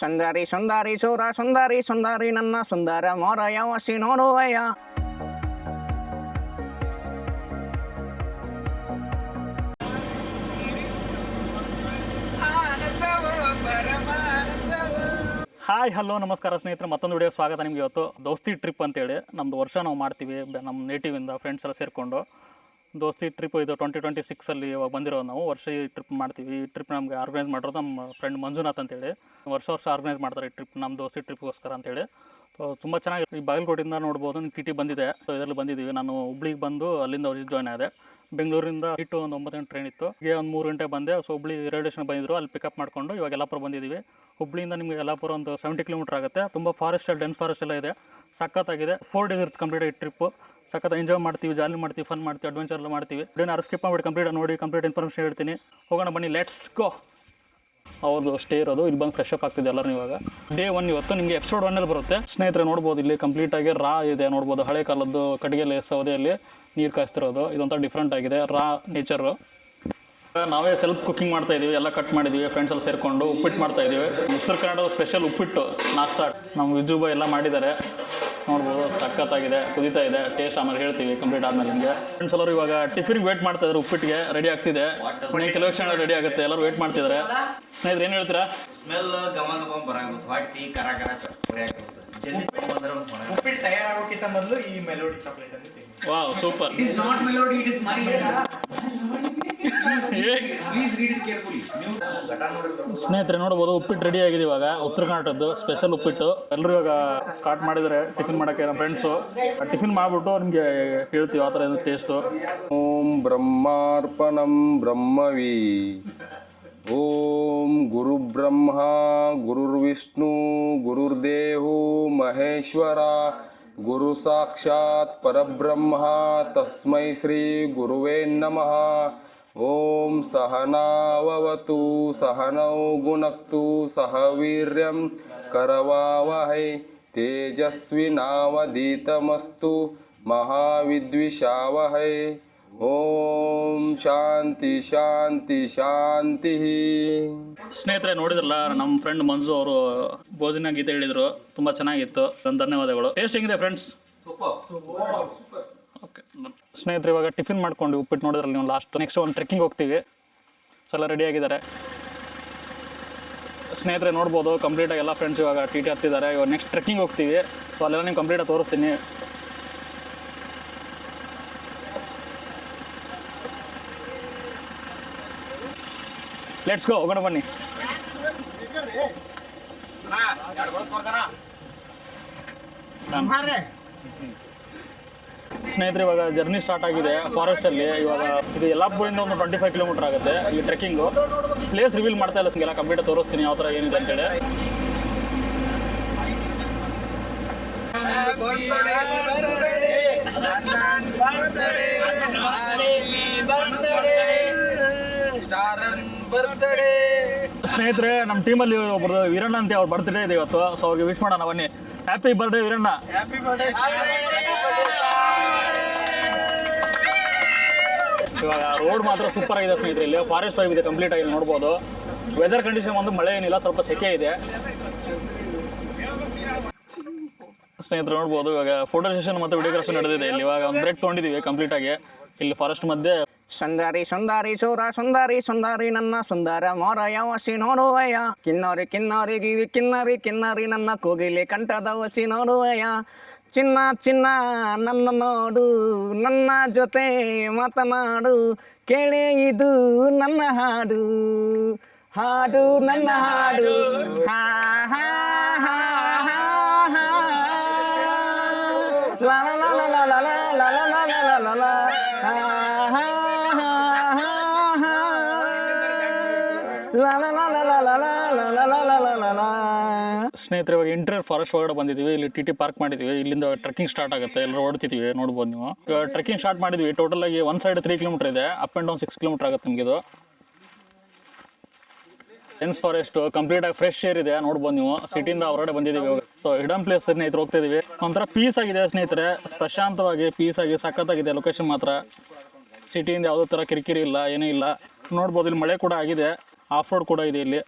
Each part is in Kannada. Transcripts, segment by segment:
ಸುಂದರಿ ಸುಂದರಿ ಸೂರ ಸುಂದರಿ ಸುಂದರಿ ನನ್ನ ಸುಂದರ ಮೊರ ಯಾವಸಿ ನೋಡುವಯ್ಯ. ಹಾಯ್ ಹಲೋ ನಮಸ್ಕಾರ ಸ್ನೇಹಿತರೆ, ಮತ್ತೊಂದು ವಿಡಿಯೋ ಸ್ವಾಗತ ನಿಮಗೆ. ಇವತ್ತು ದೋಸ್ತಿ ಟ್ರಿಪ್ ಅಂತೇಳಿ ನಮ್ಮದು ವರ್ಷ ನಾವು ಮಾಡ್ತೀವಿ ನಮ್ಮ ನೇಟಿವಿಂದ ಫ್ರೆಂಡ್ಸ್ ಎಲ್ಲ ಸೇರಿಕೊಂಡು. ದೋಸ್ತಿ ಟ್ರಿಪ್ ಇದು 2026 ಇವಾಗ ಬಂದಿರೋ ನಾವು ವರ್ಷ ಈ ಟ್ರಿಪ್ ಮಾಡ್ತೀವಿ. ಈ ಟ್ರಿಪ್ ನಮಗೆ ಆರ್ಗನೈಸ್ ಮಾಡಿರೋದು ನಮ್ಮ ಫ್ರೆಂಡ್ ಮಂಜುನಾಥ್ ಅಂತೇಳಿ. ವರ್ಷ ಆರ್ಗನೈಸ್ ಮಾಡ್ತಾರೆ ಈ ಟ್ರಿಪ್, ನಮ್ಮ ದೋಸ್ತಿ ಟ್ರಿಪ್ಗೋಸ್ಕರ ಅಂತೇಳಿ. ತುಂಬ ಚೆನ್ನಾಗಿ ಈ ಬಾಗಲಕೋಟೆಯಿಂದ ನೋಡ್ಬೋದು. ಟಿ ಬಂದಿದೆ, ಇದರಲ್ಲಿ ಬಂದಿದ್ದೀವಿ. ನಾನು ಹುಬ್ಳಿಗೆ ಬಂದು ಅಲ್ಲಿಂದ ಅವ್ರಿಗೆ ಜಾಯ್ನ್ ಆದೆ. ಬೆಂಗಳೂರಿಂದ ಇಟ್ಟು ಒಂದು 9 ಗಂಟೆ ಟ್ರೈನ್ ಇತ್ತು. ಈಗ ಒಂದು 3 ಗಂಟೆ ಬಂದೆ. ಸೊ ಹುಬ್ಳಿ ರೈಲ್ವೆ ಸ್ಟೇಷನ್ ಬಂದಿದ್ರು, ಅಲ್ಲಿ ಪಿಕಪ್ ಮಾಡಿಕೊಂಡು ಇವಾಗ ಯಲ್ಲಾಪುರ ಬಂದಿದ್ದೀವಿ. ಹುಬ್ಳಿಯಿಂದ ನಿಮಗೆ ಯಲ್ಲಾಪುರ ಒಂದು 70 ಕಿಲೋಮೀಟರ್ ಆಗುತ್ತೆ. ತುಂಬ ಫಾರೆಸ್ಟ್, ಡೆನ್ಸ್ ಫಾರೆಸ್ಟ್ ಎಲ್ಲ ಇದೆ. ಸಖತ್ತಾಗಿದೆ. 4 ಡೇಸ್ ಇರುತ್ತೆ ಕಂಪ್ಲೀಟ್ ಈ ಟ್ರಿಪ್ಪು. ಸಖತ್ ಎಂಜಾಯ್ ಮಾಡ್ತೀವಿ, ಜಾಲಿ ಮಾಡ್ತೀವಿ, ಫನ್ ಮಾಡ್ತೀವಿ, ಅಡ್ವೆಂಚರ್ ಎಲ್ಲ ಮಾಡ್ತೀವಿ. ಯಾರು ಸ್ಕಿಪ್ ಮಾಡಿಬಿಟ್ಟು ಕಂಪ್ಲೀಟ್ ನೋಡಿ, ಕಂಪ್ಲೀಟ್ ಇನ್ಫಾರ್ಮೇಷನ್ ಹೇಳ್ತೀನಿ. ಹೋಗೋಣ ಬನ್ನಿ, ಲೆಟ್ಸ್ ಗೋ. ಅವ್ರದ್ದು ಸ್ಟೇ ಇರೋದು ಇಲ್ಲಿ ಬಂದು ಫ್ರೆಶ್ ಅಪ್ ಆಗ್ತಿದೆ ಎಲ್ಲರೂ. ಇವಾಗ ಡೇ 1 ಇವತ್ತು ನಿಮಗೆ ಎಪಿಸೋಡ್ 1 ಬರುತ್ತೆ ಸ್ನೇಹಿತರೆ. ನೋಡ್ಬೋದು ಇಲ್ಲಿ ಕಂಪ್ಲೀಟಾಗಿ ರಾ ಇದೆ, ನೋಡ್ಬೋದು ಹಳೆ ಕಾಲದ್ದು ಕಟ್ಟಿಗೆಲೆ ಸೌದೆಯಲ್ಲಿ ನೀರು ಕಾಯಿಸ್ತಿರೋದು. ಇದೊಂಥರ ಡಿಫ್ರೆಂಟ್ ಆಗಿದೆ, ರಾ ನೇಚರು. ನಾವೇ ಸೆಲ್ಫ್ ಕುಕಿಂಗ್ ಮಾಡ್ತಾ ಇದೀವಿ, ಎಲ್ಲ ಕಟ್ ಮಾಡಿದ್ದೀವಿ ಫ್ರೆಂಡ್ಸ್ ಎಲ್ಲ ಸೇರಿಕೊಂಡು. ಉಪ್ಪಿಟ್ಟು ಮಾಡ್ತಾ ಇದ್ದೀವಿ, ಉತ್ತರ ಕನ್ನಡದ ಸ್ಪೆಷಲ್ ಉಪ್ಪಿಟ್ಟು ನಾಷ್ಟ. ನಮ್ಮ ವಿಜುಬ ಎಲ್ಲ ಮಾಡಿದ್ದಾರೆ, ನೋಡ್ಬೋದು. ಸಖತ್ತಾಗಿದೆ, ಕುದೀತಾ ಇದೆ. ಟೇಸ್ಟ್ ಆಮೇಲೆ ಹೇಳ್ತೀವಿ ಕಂಪ್ಲೀಟ್ ಆದಮೇಲೆ ನಿಮಗೆ. ಫ್ರೆಂಡ್ಸ್ ಎಲ್ಲರೂ ಇವಾಗ ಟಿಫಿನ್ಗೆ ವೇಟ್ ಮಾಡ್ತಾ ಇದ್ದಾರೆ. ಉಪ್ಪಿಟ್ಟಿಗೆ ರೆಡಿ ಆಗ್ತಿದೆ, ಕೆಲವು ಕ್ಷಣ ರೆಡಿ ಆಗುತ್ತೆ. ಎಲ್ಲರೂ ವೇಟ್ ಮಾಡ್ತಿದ್ದಾರೆ. ಸ್ನೇಹಿತರೆ ಏನು ಹೇಳ್ತೀರಾ? ಸ್ಮೆಲ್ ಗಮ ಗಮ ಬರಾಗುತ್ತೆ, ಹೊಟ್ಟಿ ಕರ ಕರ ಉಪ್ಪಿಟ್ಟು ತಯಾರಾಗೋಕ್ಕಿಂತ ಮೊದಲು ಈ ಮೆಲೋಡಿ ಚಾಕ್ಲೇಟ್ ಅಂತ. Wow, super. It is not melody, it is my Please read it carefully. ಸ್ನೇಹಿತರೆ ನೋಡ್ಬೋದು, ಉಪ್ಪಿಟ್ಟು ರೆಡಿ ಆಗಿದೆ ಇವಾಗ. ಉತ್ತರ ಕರ್ನಾಟಕದ್ದು ಸ್ಪೆಷಲ್ ಉಪ್ಪಿಟ್ಟು. ಎಲ್ಲರೂ ಇವಾಗ ಸ್ಟಾರ್ಟ್ ಮಾಡಿದರೆ ಟಿಫಿನ್ ಮಾಡೋಕ್ಕೆ. ನಮ್ಮ ಫ್ರೆಂಡ್ಸು ಟಿಫಿನ್ ಮಾಡಿಬಿಟ್ಟು ನಿಮಗೆ ಹೇಳ್ತೀವಿ ಆ ಥರ ಏನು ಟೇಸ್ಟು. ಓಂ ಬ್ರಹ್ಮಾರ್ಪಣಂ ಬ್ರಹ್ಮವೀ. ಓಂ ಗುರು ಬ್ರಹ್ಮ ಗುರುರ್ವಿಷ್ಣು ಗುರುರ್ದೇವೋ ಮಹೇಶ್ವರ ಗುರು ಸಾಕ್ಷಾತ್ ಪರಬ್ರಹ್ಮ ತಸ್ಮೈ ಶ್ರೀ ಗುರುವೇ ನಮಃ. ಓಂ ಸಹನಾವವತು ಸಹನೌ ಗುಣಕ್ತು ಸಹ ವೀರ್ಯಂ ಕರವಾವಹೈ ತೇಜಸ್ವಿನಾವಧೀತಮಸ್ತು ಮಹಾವಿದ್ವಿಷಾವಹೈ. ಓಂ ಶಾಂತಿ ಶಾಂತಿ ಶಾಂತಿ. ಸ್ನೇಹಿತರೆ ನೋಡಿದ್ರಲ್ಲ, ನಮ್ಮ ಫ್ರೆಂಡ್ ಮಂಜು ಅವರು ಭೋಜನ ಗೀತೆ ಹೇಳಿದರು, ತುಂಬ ಚೆನ್ನಾಗಿತ್ತು. ಧನ್ಯವಾದಗಳು. ಟೇಸ್ಟ್ ಹೆಂಗಿದೆ ಫ್ರೆಂಡ್ಸ್? ಓಕೆ ಸ್ನೇಹಿತರೆ, ಇವಾಗ ಟಿಫಿನ್ ಮಾಡ್ಕೊಂಡು ಉಪ್ಪಿಟ್ಟು ನೋಡಿದ್ರಲ್ಲ ನೀವು ಲಾಸ್ಟ್. ನೆಕ್ಸ್ಟ್ ಒಂದು ಟ್ರೆಕ್ಕಿಂಗ್ ಹೋಗ್ತೀವಿ. ಎಲ್ಲ ರೆಡಿ ಆಗಿದ್ದಾರೆ ಸ್ನೇಹಿತರೆ. ನೋಡ್ಬೋದು ಕಂಪ್ಲೀಟಾಗಿ ಎಲ್ಲ ಫ್ರೆಂಡ್ಸ್ ಇವಾಗ ಟಿ ಹತ್ತಿದ್ದಾರೆ. ಇವಾಗ ನೆಕ್ಸ್ಟ್ ಟ್ರೆಕ್ಕಿಂಗ್ ಹೋಗ್ತೀವಿ. ಸೊ ಅಲ್ಲೆಲ್ಲ ನೀವು ಕಂಪ್ಲೀಟಾಗಿ ತೋರಿಸ್ತೀನಿ. ಲೆಟ್ಸ್ ಗೋ, ಹೋಗೋಣ ಬನ್ನಿ. ಸ್ನೇಹಿತರೆ ಇವಾಗ ಜರ್ನಿ ಸ್ಟಾರ್ಟ್ ಆಗಿದೆ ಫಾರೆಸ್ಟಲ್ಲಿ. ಇವಾಗ ಇದು ಯಲ್ಲಾಪುರದಿಂದ ಒಂದು 25 ಕಿಲೋಮೀಟರ್ ಆಗುತ್ತೆ ಈ ಟ್ರೆಕ್ಕಿಂಗು. ಪ್ಲೇಸ್ ರಿವೀಲ್ ಮಾಡ್ತಾ ಇಲ್ಲ, ಸಿಂಗೆಲ್ಲ ಕಂಪ್ಲೀಟ್ ತೋರಿಸ್ತೀನಿ ಯಾವ ಥರ ಏನಿದೆ ಅಂತೇಳಿ. ಸ್ನೇಹಿತರೆ ನಮ್ಮ ಟೀಮಲ್ಲಿ ಒಬ್ಬರು ವೀರಣ್ಣ ಅಂತ, ಅವ್ರ ಬರ್ತ್ಡೇ ಇದೆ ಇವತ್ತು. ಸೊ ಅವ್ರಿಗೆ ವಿಶ್ ಮಾಡೋಣ ಬನ್ನಿ. Happy birthday Veeranna. ಇವಾಗ ರೋಡ್ ಮಾತ್ರ ಸೂಪರ್ ಆಗಿದೆ ಸ್ನೇಹಿತರೆ. ಇಲ್ಲಿ ಫಾರೆಸ್ಟ್ ವೈಬ್ ಇದೆ ಕಂಪ್ಲೀಟ್ ಆಗಿ ನೋಡ್ಬೋದು. ವೆದರ್ ಕಂಡೀಷನ್ ಒಂದು ಮಳೆ ಏನಿಲ್ಲ, ಸ್ವಲ್ಪ ಸೆಕೆ ಇದೆ ಸ್ನೇಹಿತರೆ. ನೋಡ್ಬೋದು ಇವಾಗ ಫೋಟೋ ಸೆಷನ್ ಮತ್ತು ವಿಡಿಯೋಗ್ರಫಿ ನಡೆದಿದೆ ಇಲ್ಲಿ. ಇವಾಗ ಒಂದು ಬ್ರೇಕ್ ತೊಗೊಂಡಿದ್ದೀವಿ ಕಂಪ್ಲೀಟಾಗಿ ಇಲ್ಲಿ ಫಾರೆಸ್ಟ್ ಮಧ್ಯೆ. ಸುಂದರಿ ಸುಂದರಿ ಸೂರ ಸುಂದರಿ ಸುಂದರಿ ನನ್ನ ಸುಂದರ ಮೊರ ಯಾವಸಿ ನೋಡುವಯ್ಯ. ಕಿನ್ನರಿ ಕಿನ್ನರಿ ಕಿನ್ನರಿ ಕಿನ್ನರಿ ನನ್ನ ಕೋಗಿಲೆ ಕಂಠದ ವಸಿ ನೋಡುವಯ್ಯ. ಚಿನ್ನ ಚಿನ್ನ ನನ್ನ ನೋಡು, ನನ್ನ ಜೊತೆ ಮಾತನಾಡು, ಕೇಳೆ ಇದು ನನ್ನ ಹಾಡು, ಹಾಡು ನನ್ನ ಹಾಡು. ಹಾ ಹಾ ಹಾ ಹಾ ಹಾ ಲಾ ಲಾ ಲಾ ಲಾ ಲಾ ಲಾ ಲಾ ಲಾ ಲಾ ಲಾ ಲಾ ಲಾ. ಸ್ನೇಹಿತರೆ ಇವಾಗ ಇಂಟೀರಿಯರ್ ಫಾರೆಸ್ಟ್ ಒಳಗಡೆ ಬಂದಿದ್ದೀವಿ. ಇಲ್ಲಿ ಟಿ ಪಾರ್ಕ್ ಮಾಡಿದ್ದೀವಿ. ಇಲ್ಲಿಂದ ಟ್ರೆಕ್ಕಿಂಗ್ ಸ್ಟಾರ್ಟ್ ಆಗುತ್ತೆ. ಎಲ್ಲರೂ ಓಡ್ತಿದ್ದೀವಿ, ನೋಡ್ಬೋದು ನೀವು. ಈಗ ಟ್ರೆಕ್ಕಿಂಗ್ ಸ್ಟಾರ್ಟ್ ಮಾಡಿದ್ವಿ. ಟೋಟಲ್ ಆಗಿ ಒಂದು ಸೈಡ್ 3 ಕಿಲೋಮೀಟರ್ ಇದೆ. ಅಪ್ ಆ್ಯಂಡ್ ಡೌನ್ 6 ಕಿಲೋಮೀಟರ್ ಆಗುತ್ತೆ ನಿಮಗೆ. ಇದು ಡೆನ್ಸ್ ಫಾರೆಸ್ಟ್ ಕಂಪ್ಲೀಟಾಗಿ ಫ್ರೆಶ್ ಏರ್ ಇದೆ, ನೋಡ್ಬೋದು ನೀವು. ಸಿಟಿಯಿಂದ ಹೊರಗಡೆ ಬಂದಿದ್ದೀವಿ. ಸೊ ಹಿಡನ್ ಪ್ಲೇಸ್ ಸ್ನೇಹಿತರು ಹೋಗ್ತಾ ಇದೀವಿ. ಒಂಥರ ಪೀಸ್ ಆಗಿದೆ ಸ್ನೇಹಿತರೆ, ಪ್ರಶಾಂತವಾಗಿ ಪೀಸ್ ಆಗಿ ಸಖತ್ತಾಗಿದೆ ಲೊಕೇಶನ್ ಮಾತ್ರ. ಸಿಟಿಯಿಂದ ಯಾವುದೇ ಥರ ಕಿರಿಕಿರಿ ಇಲ್ಲ, ಏನೂ ಇಲ್ಲ. ನೋಡ್ಬೋದು ಇಲ್ಲಿ ಮಳೆ ಕೂಡ ಆಗಿದೆ, ಆಫ್ ರೋಡ್ ಕೂಡ ಇದೆ ಇಲ್ಲಿ.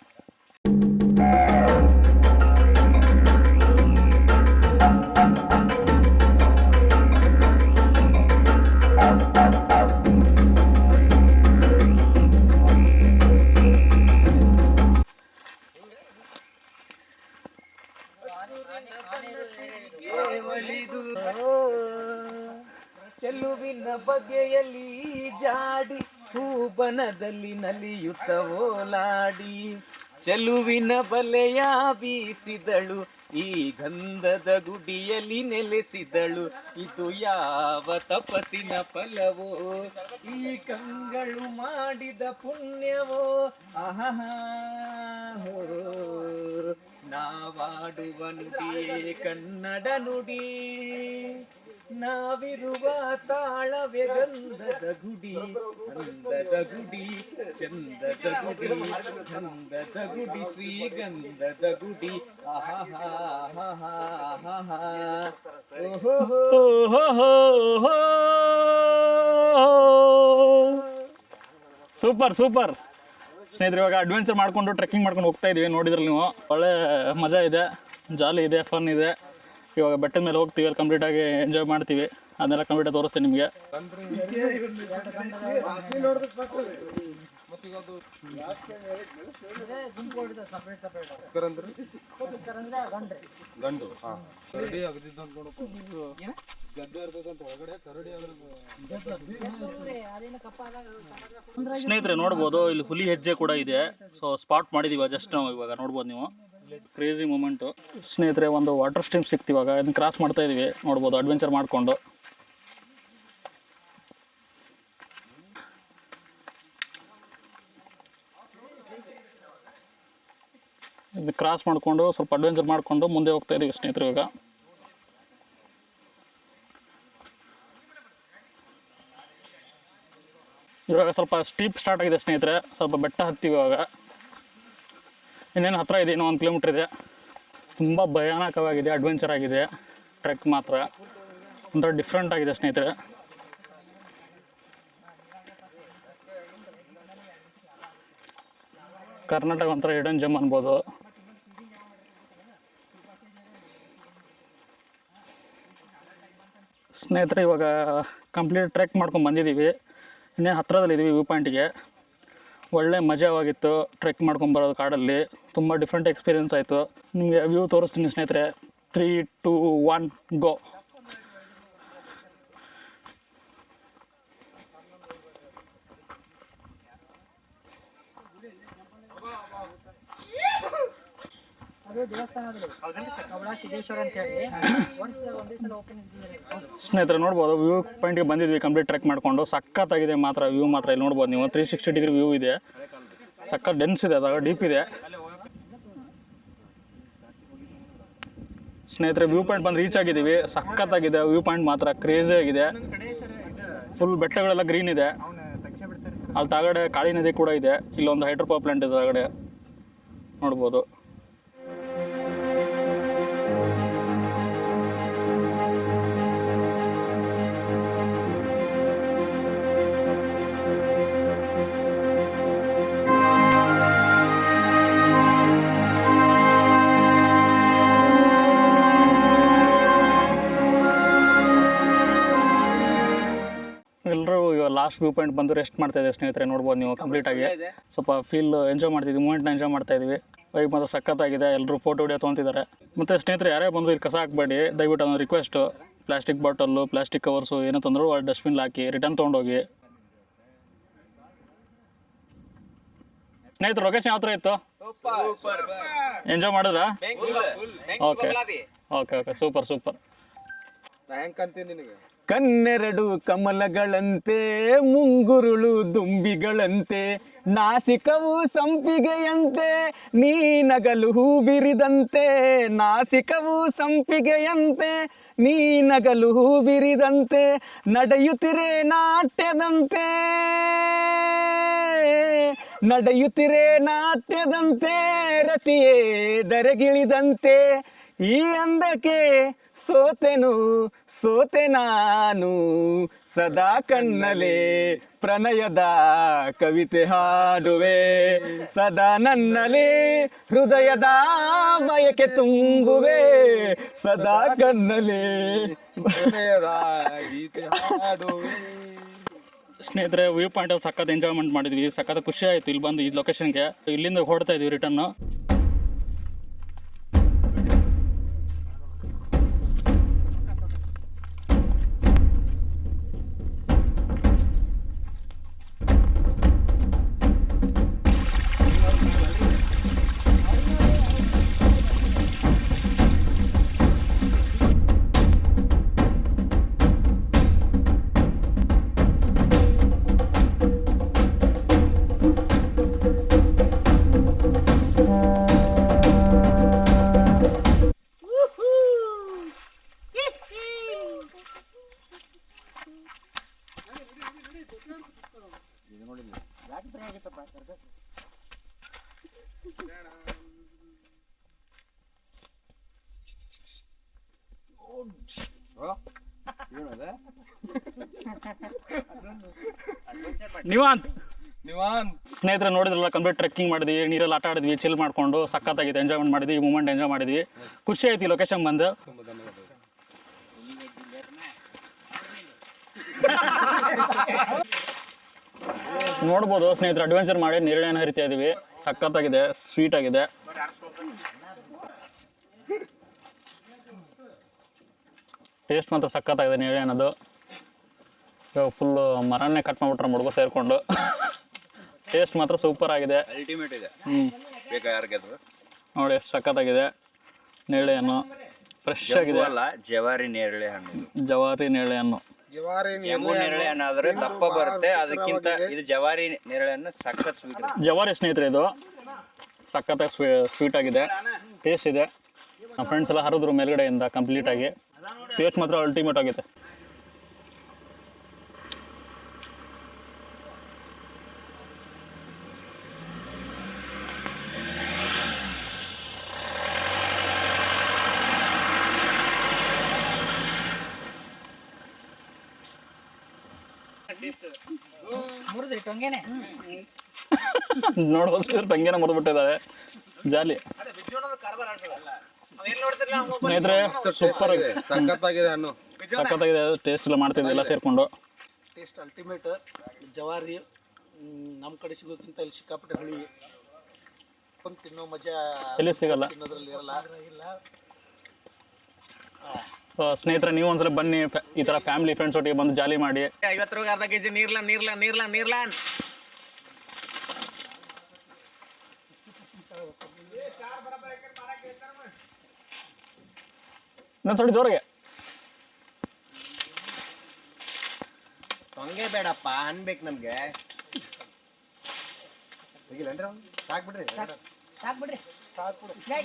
ಚೆಲುವಿನ ಬಗೆಯಲ್ಲಿ ಜಾಡಿ ಹೂಬನದಲ್ಲಿ ನಲಿಯುತ್ತ ಓಲಾಡಿ ಚೆಲುವಿನ ಬಲೆಯ ಬೀಸಿದಳು ಈ ಗಂಧದ ಗುಡಿಯಲ್ಲಿ ನೆಲೆಸಿದಳು ಇದು ಯಾವ ತಪಸ್ಸಿನ ಫಲವೋ ಈ ಕಂಗಳು ಮಾಡಿದ ಪುಣ್ಯವೋ ಆಹಾ ನಾವಾಡುವ ನುಡಿಯೇ ಕನ್ನಡ ನುಡಿ ನಾವಿರುವ ತಾಳವೇ ಗಂಧದ ಗುಡಿ ಗಂಧದ ಗುಡಿ ಚಂದದ ಗುಡಿ ಗಂಧದ ಗುಡಿ ಶ್ರೀಗಂಧದ ಗುಡಿ ಸೂಪರ್ ಸೂಪರ್ ಸ್ನೇಹಿತರೆ, ಇವಾಗ ಅಡ್ವೆಂಚರ್ ಮಾಡ್ಕೊಂಡು ಟ್ರೆಕ್ಕಿಂಗ್ ಮಾಡ್ಕೊಂಡು ಹೋಗ್ತಾ ಇದೀವಿ. ನೋಡಿದ್ರಲ್ಲಿ ನೀವು ಒಳ್ಳೆ ಮಜಾ ಇದೆ, ಜಾಲಿ ಇದೆ, ಫನ್ ಇದೆ. ಇವಾಗ ಬೆಟ್ಟದ ಮೇಲೆ ಹೋಗ್ತೀವಿ, ಅಲ್ಲಿ ಕಂಪ್ಲೀಟಾಗಿ ಎಂಜಾಯ್ ಮಾಡ್ತೀವಿ. ಅದನ್ನೆಲ್ಲ ಕಂಪ್ಲೀಟಾಗಿ ತೋರಿಸ್ತೀನಿ ನಿಮಗೆ. ಸ್ನೇಹಿತರೆ ನೋಡ್ಬೋದು, ಇಲ್ಲಿ ಹುಲಿ ಹೆಜ್ಜೆ ಕೂಡ ಇದೆ. ಸೊ ಸ್ಪಾಟ್ ಮಾಡಿದೀವಿ ಜಸ್ಟ್ ನಾವು. ಇವಾಗ ನೋಡ್ಬೋದು ನೀವು, ಕ್ರೇಜಿ ಮೂಮೆಂಟು. ಸ್ನೇಹಿತರೆ, ಒಂದು ವಾಟರ್ ಸ್ಟ್ರೀಮ್ ಸಿಕ್ತು. ಇವಾಗ ಇದನ್ನ ಕ್ರಾಸ್ ಮಾಡ್ತಾ ಇದೀವಿ, ನೋಡ್ಬೋದು ಅಡ್ವೆಂಚರ್ ಮಾಡಿಕೊಂಡು. ಇದು ಕ್ರಾಸ್ ಮಾಡಿಕೊಂಡು ಸ್ವಲ್ಪ ಅಡ್ವೆಂಚರ್ ಮಾಡಿಕೊಂಡು ಮುಂದೆ ಹೋಗ್ತಾ ಇದೀವಿ ಸ್ನೇಹಿತರೆ. ಇವಾಗ ಸ್ವಲ್ಪ ಸ್ಟೀಪ್ ಸ್ಟಾರ್ಟ್ ಆಗಿದೆ ಸ್ನೇಹಿತರೆ. ಸ್ವಲ್ಪ ಬೆಟ್ಟ ಹತ್ತೀವಿ ಇವಾಗ. ಇನ್ನೇನು ಹತ್ರ ಇದೆ, ಇನ್ನೂ 1 ಕಿಲೋಮೀಟ್ರ್ ಇದೆ. ತುಂಬ ಭಯಾನಕವಾಗಿದೆ, ಅಡ್ವೆಂಚರ್ ಆಗಿದೆ. ಟ್ರೆಕ್ ಮಾತ್ರ ಒಂಥರ ಡಿಫ್ರೆಂಟ್ ಆಗಿದೆ ಸ್ನೇಹಿತರೆ. ಕರ್ನಾಟಕ ಒಂಥರ ಹಿಡನ್ ಜಮ್ ಅನ್ಬೋದು. ಸ್ನೇಹಿತರೆ, ಇವಾಗ ಕಂಪ್ಲೀಟ್ ಟ್ರೆಕ್ ಮಾಡ್ಕೊಂಡು ಬಂದಿದ್ದೀವಿ. ಇನ್ನೇನು ಹತ್ರದಲ್ಲಿದ್ದೀವಿ ವ್ಯೂ ಪಾಯಿಂಟಿಗೆ. ಒಳ್ಳೆ ಮಜವಾಗಿತ್ತು ಟ್ರೆಕ್ ಮಾಡ್ಕೊಂಬರೋದು ಕಾಡಲ್ಲಿ. ತುಂಬ ಡಿಫ್ರೆಂಟ್ ಎಕ್ಸ್ಪೀರಿಯೆನ್ಸ್ ಆಯಿತು. ನಿಮಗೆ ವ್ಯೂ ತೋರಿಸ್ತೀನಿ ಸ್ನೇಹಿತರೆ. 3, 2, 1 ಗೋ. ಸ್ನೇಹಿತರೆ ನೋಡ್ಬೋದು, ವ್ಯೂ ಪಾಯಿಂಟಿಗೆ ಬಂದಿದ್ವಿ ಕಂಪ್ಲೀಟ್ ಟ್ರೆಕ್ ಮಾಡಿಕೊಂಡು. ಸಖತ್ತಾಗಿದೆ ಮಾತ್ರ ವ್ಯೂ ಮಾತ್ರ. ಇಲ್ಲಿ ನೋಡ್ಬೋದು ನೀವು, 360 ಡಿಗ್ರಿ ವ್ಯೂ ಇದೆ. ಸಖತ್ ಡೆನ್ಸ್ ಇದೆ, ಅದಾಗ ಡೀಪ್ ಇದೆ. ಸ್ನೇಹಿತರೆ, ವ್ಯೂ ಪಾಯಿಂಟ್ ಬಂದು ರೀಚ್ ಆಗಿದ್ದೀವಿ. ಸಖತ್ತಾಗಿದೆ ವ್ಯೂ ಪಾಯಿಂಟ್ ಮಾತ್ರ, ಕ್ರೇಜಿ ಆಗಿದೆ. ಫುಲ್ ಬೆಟ್ಟಗಳೆಲ್ಲ ಗ್ರೀನ್ ಇದೆ. ಅಲ್ಲಿ ತಾಗಡೆ ಕಾಳಿ ನದಿ ಕೂಡ ಇದೆ. ಇಲ್ಲೊಂದು ಹೈಡ್ರೋ ಪವರ್ ಪ್ಲಾಂಟ್ ಇದೆ ತಾಗಡೆ, ನೋಡ್ಬೋದು. ಎಲ್ಲರೂ ಇವಾಗ ಲಾಸ್ಟ್ ವ್ಯೂ ಪಾಯಿಂಟ್ ಬಂದು ರೆಸ್ಟ್ ಮಾಡ್ತಾ ಇದ್ದೀವಿ ಸ್ನೇಹಿತರೆ. ನೋಡ್ಬೋದು ನೀವು ಕಂಪ್ಲೀಟಾಗಿ. ಸ್ವಲ್ಪ ಫೀಲ್ ಎಂಜಾಯ್ ಮಾಡ್ತಿದ್ವಿ, ಮೂಮೆಂಟ್ನ ಎಂಜಾಯ್ ಮಾಡ್ತಾ ಇದ್ವಿ. ವೈಬ್ ಮಾತ್ರ ಸಖತ್ತಾಗಿದೆ. ಎಲ್ಲರೂ ಫೋಟೋ ವಿಡಿಯೋ ತೊಗೊತಿದ್ದಾರೆ. ಮತ್ತು ಸ್ನೇಹಿತರೆ, ಯಾರೇ ಬಂದರೂ ಇಲ್ಲಿ ಕಸ ಹಾಕಬೇಡಿ ದಯವಿಟ್ಟು. ಅದೊಂದು request. Plastic bottle, plastic covers ಏನೋ ತಂದರೂ ಡಸ್ಟ್ಬಿನ್ ಹಾಕಿ ರಿಟರ್ನ್ ತೊಗೊಂಡೋಗಿ. ಸ್ನೇಹಿತರು, ಲೊಕೇಶನ್ ಯಾವ ಥರ ಇತ್ತು? ಎಂಜಾಯ್ ಮಾಡಿದ್ರಾ? Okay okay okay, super super. ಕನ್ನೆರಡು ಕಮಲಗಳಂತೆ, ಮುಂಗುರುಳು ದುಂಬಿಗಳಂತೆ, ನಾಸಿಕವು ಸಂಪಿಗೆಯಂತೆ, ನೀ ನಗಲು ಹೂ ಬಿರಿದಂತೆ. ನಾಸಿಕವು ಸಂಪಿಗೆಯಂತೆ, ನೀ ನಗಲು ಹೂ ಬಿರಿದಂತೆ, ನಡೆಯುತ್ತಿರೆ ನಾಟ್ಯದಂತೆ, ನಡೆಯುತ್ತಿರೆ ನಾಟ್ಯದಂತೆ, ರತಿಯೇ ದರೆಗಿಳಿದಂತೆ. ಈ ಅಂದಕ್ಕೆ ಸೋತೆನು ಸೋತೆ ನಾನು, ಸದಾ ಕಣ್ಣಲೆ ಪ್ರಣಯದ ಕವಿತೆ ಹಾಡುವೆ, ಸದಾ ನನ್ನಲೆ ಹೃದಯದ ಬಯಕೆ ತುಂಬುವೆ, ಸದಾ ಕಣ್ಣಲೆ ಪ್ರಣಯದ ಗೀತೆ ಹಾಡುವೆ. ಸ್ನೇಹಿತರೆ, ವ್ಯೂ ಪಾಯಿಂಟಲ್ಲಿ ಸಖತ್ ಎಂಜಾಯ್ಮೆಂಟ್ ಮಾಡಿದ್ವಿ. ಸಖತ್ ಖುಷಿ ಆಯಿತು ಇಲ್ಲಿ ಬಂದು ಈ ಲೊಕೇಶನ್ಗೆ. ಇಲ್ಲಿಂದ ಹೊರಡ್ತಾ ಇದ್ವಿ ರಿಟರ್ನು. ನಿವಾಂತ್ ನಿವಾನ್ ಸ್ನೇಹಿತರೆ ನೋಡಿದ್ರಲ್ಲ, ಕಂಪ್ಲೀಟ್ ಟ್ರೆಕ್ಕಿಂಗ್ ಮಾಡಿದ್ವಿ, ನೀರಲ್ಲಿ ಆಟ ಆಡಿದ್ವಿ, ಚಿಲ್ ಮಾಡ್ಕೊಂಡು ಸಖತ್ತಾಗಿದೆ, ಎಂಜಾಯ್ಮೆಂಟ್ ಮಾಡಿದ್ವಿ, ಈ ಮೂಮೆಂಟ್ ಎಂಜಾಯ್ ಮಾಡಿದ್ವಿ. ಖುಷಿ ಆಯ್ತು ಈ ಲೊಕೇಶನ್ ಬಂದು. ನೋಡ್ಬೋದು ಸ್ನೇಹಿತರೆ, ಅಡ್ವೆಂಚರ್ ಮಾಡಿ ನೀರಳೆಯನ್ನು ಹರಿತಾ ಇದೀವಿ. ಸಖತ್ತಾಗಿದೆ, ಸ್ವೀಟ್ ಆಗಿದೆ. ಟೇಸ್ಟ್ ಮಾತ್ರ ಸಖತ್ತಾಗಿದೆ ನೀರಳೆ ಅನ್ನೋದು. ಇವಾಗ ಫುಲ್ಲು ಮರನ್ನೇ ಕಟ್ ಮಾಡಿಬಿಟ್ರೆ ಮುಡುಗು ಸೇರಿಕೊಂಡು. ಟೇಸ್ಟ್ ಮಾತ್ರ ಸೂಪರ್ ಆಗಿದೆ. ಅಲ್ಟಿಮೇಟ್ ಇದೆ. ಬೇಕಾ ಯಾರಿಗಾದ್ರು ನೋಡಿ ಎಷ್ಟು ಸಖತ್ತಾಗಿದೆ. ನೇರಳೆ ಹಣ್ಣು ಫ್ರೆಶ್ ಆಗಿದೆ. ಅಲ್ಲ, ಜವಾರಿ ನೇರಳೆ ಹಣ್ಣು. ಜವಾರಿ ನೇರಳೆ ಹಣ್ಣು. ಜಂಬೂ ನೇರಳೆ ಹಣ್ಣು ಆದ್ರೆ ದಪ್ಪ ಬರುತ್ತೆ, ಅದಕ್ಕಿಂತ ಇದು ಜವಾರಿ ನೇರಳೆ ಹಣ್ಣು ಸಖತ್ ಸ್ವೀಟ್. ಜವಾರಿ ಸ್ನೇಹಿತರೆ, ಇದು ಸಖತ್ತಾಗಿ ಸ್ವೀಟ್ ಆಗಿದೆ, ಟೇಸ್ಟ್ ಇದೆ. ನಮ್ಮ ಫ್ರೆಂಡ್ಸ್ ಎಲ್ಲ ಹರಿದ್ರು ಮೇಲ್ಗಡೆಯಿಂದ ಕಂಪ್ಲೀಟಾಗಿ. ಟೇಸ್ಟ್ ಮಾತ್ರ ಅಲ್ಟಿಮೇಟ್ ಆಗಿದೆ. ನೋಡುವಷ್ಟು ಟಂಗೇನ ಮುರಿದ್ಬಿಟ್ಟಿದ್ದಾರೆ. ಜಾಲಿ ಸ್ನೇಹಿತರೆ, ಸೂಪರ್ ಆಗಿದೆ, ಸಖತ್ತಾಗಿದೆ ಹಣ್ಣು, ಸಖತ್ತಾಗಿದೆ. ಟೇಸ್ಟ್ ಎಲ್ಲ ಮಾಡ್ತಿದ್ವಿ ಎಲ್ಲ ಸೇರಿಕೊಂಡು. Taste ultimate. ಜವಾರಿ ನಮ್ಮ ಕಡೆ ಸಿಗೋಕ್ಕಿಂತ ಇಲ್ಲಿ ಸಿಕ್ಕಾಪಟ್ಟೆ ಹುಳಿ ಒಂದು ತಿನ್ನೋ ಮಜಾ ಎಲ್ಲಿ ಸಿಗಲ್ಲ. ತಿನ್ನೋದ್ರಲ್ಲಿ ಇರಲ್ಲ. ಸ್ನೇಹಿತರೆ, ನೀವು ಒಂದ್ಸಲ ಬನ್ನಿ, ಈ ಥರ ಫ್ಯಾಮಿಲಿ ಫ್ರೆಂಡ್ಸ್ ಒಟ್ಟಿಗೆ ಬಂದು ಜಾಲಿ ಮಾಡಿ. 50 ರೂಪಾಯಿ ಅರ್ಧ ಕೆಜಿ ನೀರ್ಲಾನ್. ಇನ್ನೊಂದು ಥೋಡಿ ಜೋರಿಗೆ. ಹಂಗೆ ಬೇಡಪ್ಪ, ಅನ್ಬೇಕು ನಮ್ಗೆ. ಸಾಕ್ಬಿಡ್ರಿ.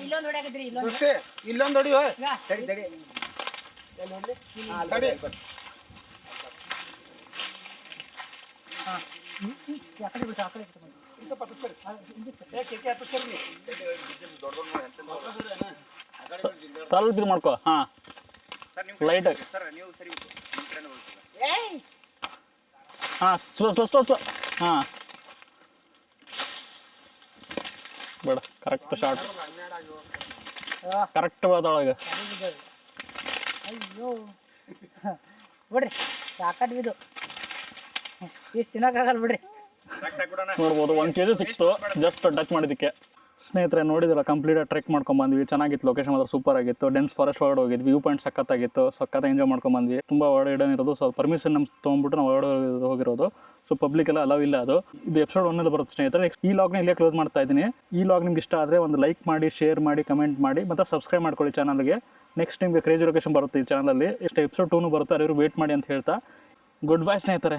ಇಲ್ಲೊಂದು ಹೊಡಿ ಸ್ವಲ್ಪ ಇದು ಮಾಡ್ಕೋ. ಹಾಂ, ಲೈಟಾಗಿ. ಹಾಂ, ಸ್ಲೋ. ಹಾಂ, ಬೇಡ, ಕರೆಕ್ಟ್ ಶಾರ್ಟ್, ಕರೆಕ್ಟ್ ಬರೋದೊಳಗೆ. ಅಯ್ಯೋ ಬಿಡ್ರಿ, ಸಾಕಟ್ ಇದು ಈಗ ತಿನ್ನೋಕ್ಕಾಗಲ್ಲ ಬಿಡ್ರಿ. ನೋಡ್ಬೋದು 1 kg ಸಿಕ್ತು ಜಸ್ಟ್ ಟಚ್ ಮಾಡಿದ್ದಕ್ಕೆ. ಸ್ನೇಹಿತರೆ, ನೋಡಿದ್ರಲ್ಲ, ಕಂಪ್ಲೀಟಾಗಿ ಟ್ರೆಕ್ ಮಾಡ್ಕೊಂಡ್ಬಂದ್ವಿ. ಚೆನ್ನಾಗಿತ್ತು, ಲೊಕೇಶನ್ ಮಾತ್ರ ಸೂಪರ್ ಆಗಿತ್ತು. ಡೆನ್ಸ್ ಫಾರೆಸ್ಟ್ ಒಳಗಡೆ ಹೋಗಿದ್ವಿ. ವ್ಯೂ ಪಾಯಿಂಟ್ ಸಖತ್ತಾಗಿತ್ತು, ಸಖತ್ ಎಂಜಾಯ್ ಮಾಡ್ಕೊಂಡ್ಬಂದ್ವಿ. ತುಂಬ ಒಳಗಡೆ ಇರೋದು, ಸೊ ಪರ್ಮಿಷನ್ ನಮ್ಮ ತೊಗೊಂಡ್ಬಿಟ್ಟು ನಾವು ಒಳಗಡೆ ಹೋಗಿರೋದು. ಸೊ ಪಬ್ಲಿಕ್ ಎಲ್ಲ ಅಲವ್ ಇಲ್ಲ. ಅದು ಇದು ಎಪಿಸೋಡ್ 1 ಬರುತ್ತೆ ಸ್ನೇಹಿತರೆ. ಈ ಲಾಗ್ನ ಇಲ್ಲೇ ಕ್ಲೋಸ್ ಮಾಡ್ತಾ ಇದ್ದೀನಿ. ಈ ಲಾಗ್ ನಿಮ್ಗೆ ಇಷ್ಟ ಆದರೆ ಒಂದು ಲೈಕ್ ಮಾಡಿ, ಶೇರ್ ಮಾಡಿ, ಕಮೆಂಟ್ ಮಾಡಿ, ಮತ್ತು ಸಬ್ಸ್ಕ್ರೈಬ್ ಮಾಡ್ಕೊಳ್ಳಿ ಚಾನಲ್ಗೆ. ನೆಕ್ಸ್ಟ್ ನಿಮಗೆ ಕ್ರೇಜಿ ಲೊಕೇಶನ್ ಬರುತ್ತೆ ಈ ಚಾನಲಲ್ಲಿ. ಎಷ್ಟು ಎಪಿಸೋಡ್ 2 ಬರುತ್ತೆ, ಅಲ್ಲಿವರು ವೇಟ್ ಮಾಡಿ ಅಂತ ಹೇಳ್ತಾ ಗುಡ್ ಬೈ ಸ್ನೇಹಿತರೆ.